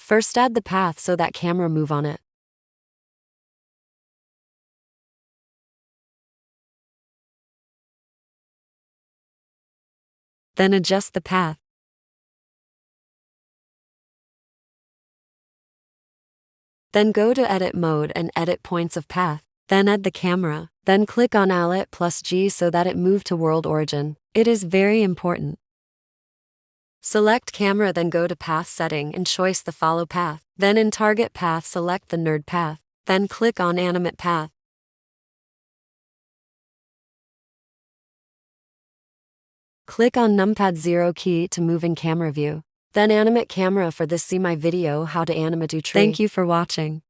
First add the path so that camera move on it. Then adjust the path. Then go to edit mode and edit points of path. Then add the camera. Then click on Alt plus G so that it move to world origin. It is very important. Select camera, then go to path setting and choice the follow path. Then in target path select the nerd path. Then click on animate path. Click on numpad 0 key to move in camera view. Then animate camera. For this, see my video how to animate a tree. Thank you for watching.